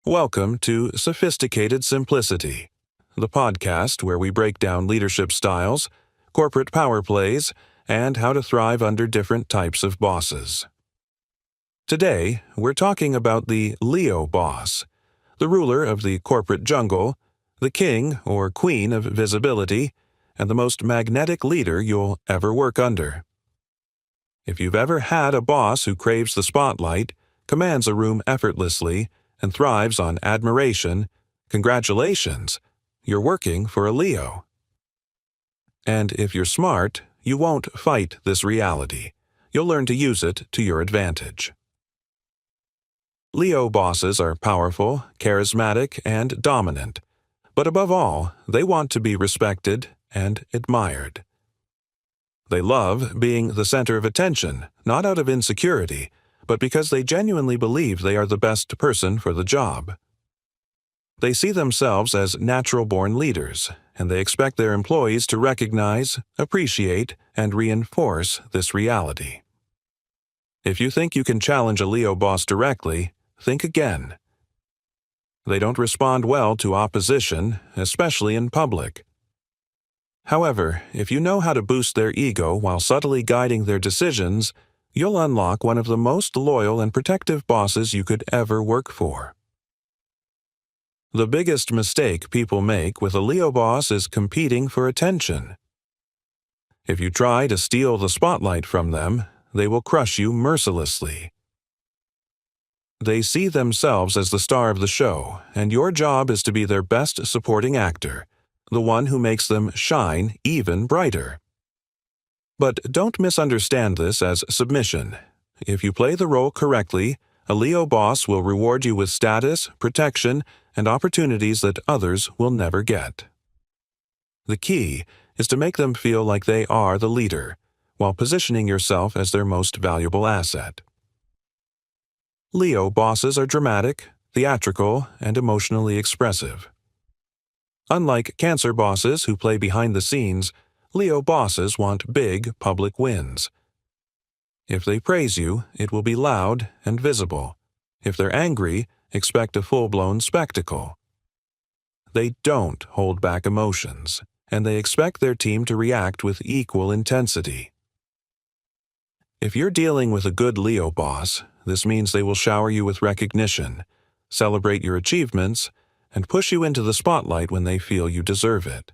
Welcome to Sophisticated Simplicity, the podcast where we break down leadership styles, corporate power plays, and how to thrive under different types of bosses. Today, we're talking about the Leo boss, the ruler of the corporate jungle, the king or queen of visibility, and the most magnetic leader you'll ever work under. If you've ever had a boss who craves the spotlight, commands a room effortlessly, and thrives on admiration, congratulations, you're working for a Leo. And if you're smart, you won't fight this reality. You'll learn to use it to your advantage. Leo bosses are powerful, charismatic, and dominant, but above all, they want to be respected and admired. They love being the center of attention, not out of insecurity, but because they genuinely believe they are the best person for the job. They see themselves as natural-born leaders, and they expect their employees to recognize, appreciate, and reinforce this reality. If you think you can challenge a Leo boss directly, think again. They don't respond well to opposition, especially in public. However, if you know how to boost their ego while subtly guiding their decisions, you'll unlock one of the most loyal and protective bosses you could ever work for. The biggest mistake people make with a Leo boss is competing for attention. If you try to steal the spotlight from them, they will crush you mercilessly. They see themselves as the star of the show, and your job is to be their best supporting actor, the one who makes them shine even brighter. But don't misunderstand this as submission. If you play the role correctly, a Leo boss will reward you with status, protection, and opportunities that others will never get. The key is to make them feel like they are the leader, while positioning yourself as their most valuable asset. Leo bosses are dramatic, theatrical, and emotionally expressive. Unlike Cancer bosses who play behind the scenes, Leo bosses want big public wins. If they praise you, it will be loud and visible. If they're angry, expect a full-blown spectacle. They don't hold back emotions, and they expect their team to react with equal intensity. If you're dealing with a good Leo boss, this means they will shower you with recognition, celebrate your achievements, and push you into the spotlight when they feel you deserve it.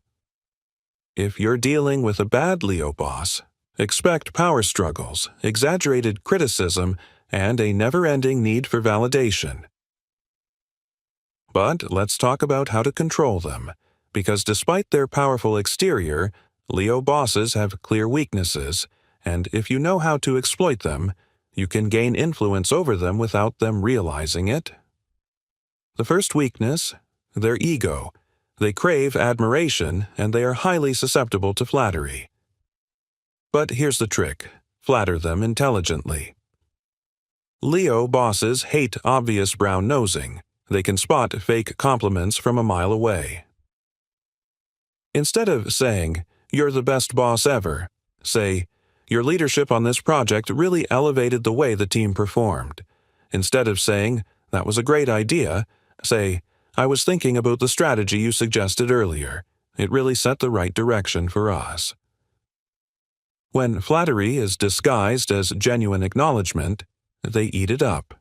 If you're dealing with a bad Leo boss, expect power struggles, exaggerated criticism, and a never-ending need for validation. But let's talk about how to control them, because despite their powerful exterior, Leo bosses have clear weaknesses, and if you know how to exploit them, you can gain influence over them without them realizing it. The first weakness, their ego. They crave admiration, and they are highly susceptible to flattery. But here's the trick: flatter them intelligently. Leo bosses hate obvious brown-nosing. They can spot fake compliments from a mile away. Instead of saying, "You're the best boss ever," say, "Your leadership on this project really elevated the way the team performed." Instead of saying, "That was a great idea," say, "I was thinking about the strategy you suggested earlier. It really set the right direction for us." When flattery is disguised as genuine acknowledgement, they eat it up.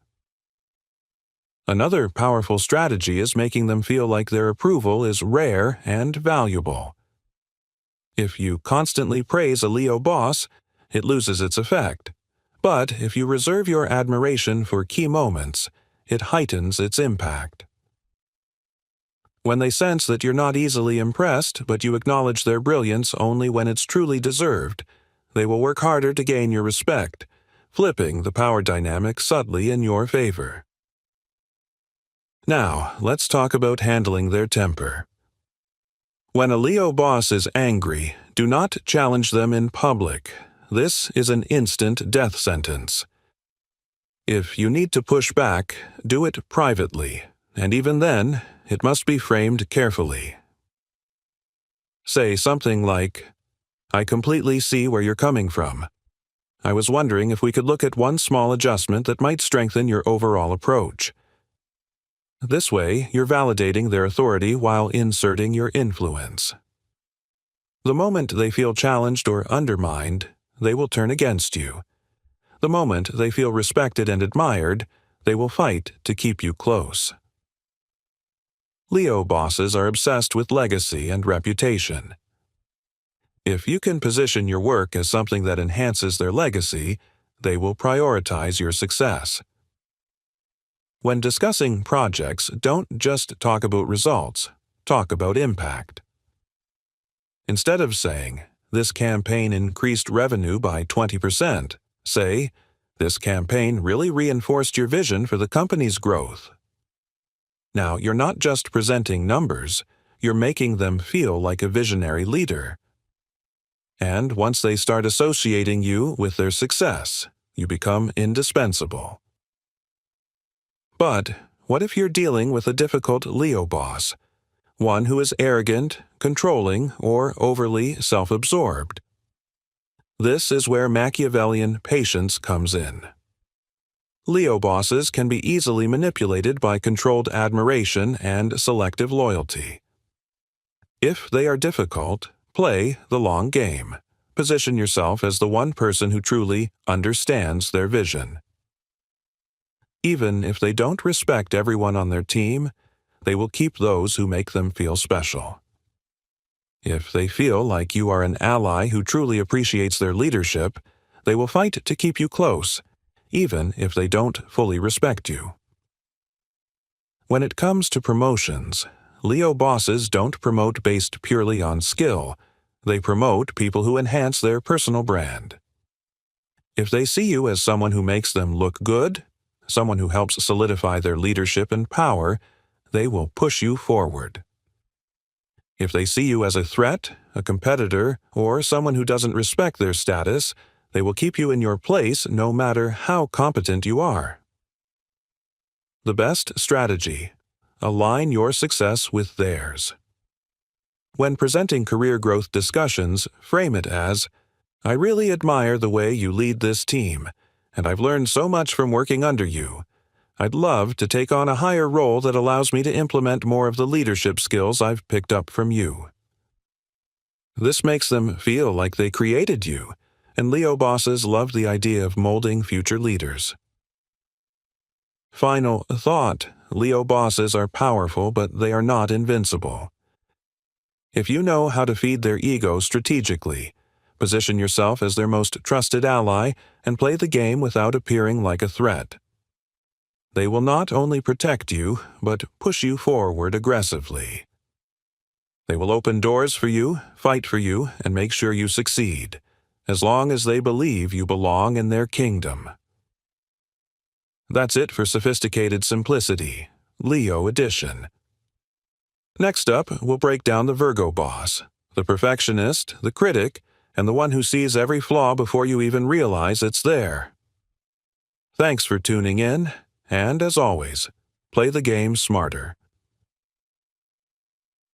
Another powerful strategy is making them feel like their approval is rare and valuable. If you constantly praise a Leo boss, it loses its effect. But if you reserve your admiration for key moments, it heightens its impact. When they sense that you're not easily impressed, but you acknowledge their brilliance only when it's truly deserved, they will work harder to gain your respect, flipping the power dynamic subtly in your favor. Now, let's talk about handling their temper. When a Leo boss is angry, do not challenge them in public. This is an instant death sentence. If you need to push back, do it privately, and even then, it must be framed carefully. Say something like, "I completely see where you're coming from. I was wondering if we could look at one small adjustment that might strengthen your overall approach." This way, you're validating their authority while inserting your influence. The moment they feel challenged or undermined, they will turn against you. The moment they feel respected and admired, they will fight to keep you close. Leo bosses are obsessed with legacy and reputation. If you can position your work as something that enhances their legacy, they will prioritize your success. When discussing projects, don't just talk about results, talk about impact. Instead of saying, "This campaign increased revenue by 20%, say, "This campaign really reinforced your vision for the company's growth." Now, you're not just presenting numbers, you're making them feel like a visionary leader. And once they start associating you with their success, you become indispensable. But what if you're dealing with a difficult Leo boss, one who is arrogant, controlling, or overly self-absorbed? This is where Machiavellian patience comes in. Leo bosses can be easily manipulated by controlled admiration and selective loyalty. If they are difficult, play the long game. Position yourself as the one person who truly understands their vision. Even if they don't respect everyone on their team, they will keep those who make them feel special. If they feel like you are an ally who truly appreciates their leadership, they will fight to keep you close, even if they don't fully respect you. When it comes to promotions, Leo bosses don't promote based purely on skill. They promote people who enhance their personal brand. If they see you as someone who makes them look good, someone who helps solidify their leadership and power, they will push you forward. If they see you as a threat, a competitor, or someone who doesn't respect their status, they will keep you in your place no matter how competent you are. The best strategy: align your success with theirs. When presenting career growth discussions, frame it as, "I really admire the way you lead this team, and I've learned so much from working under you. I'd love to take on a higher role that allows me to implement more of the leadership skills I've picked up from you." This makes them feel like they created you, and Leo bosses love the idea of molding future leaders. Final thought: Leo bosses are powerful, but they are not invincible. If you know how to feed their ego strategically, position yourself as their most trusted ally, and play the game without appearing like a threat, they will not only protect you, but push you forward aggressively. They will open doors for you, fight for you, and make sure you succeed, as long as they believe you belong in their kingdom. That's it for Sophisticated Simplicity, Leo Edition. Next up, we'll break down the Virgo boss, the perfectionist, the critic, and the one who sees every flaw before you even realize it's there. Thanks for tuning in, and as always, play the game smarter.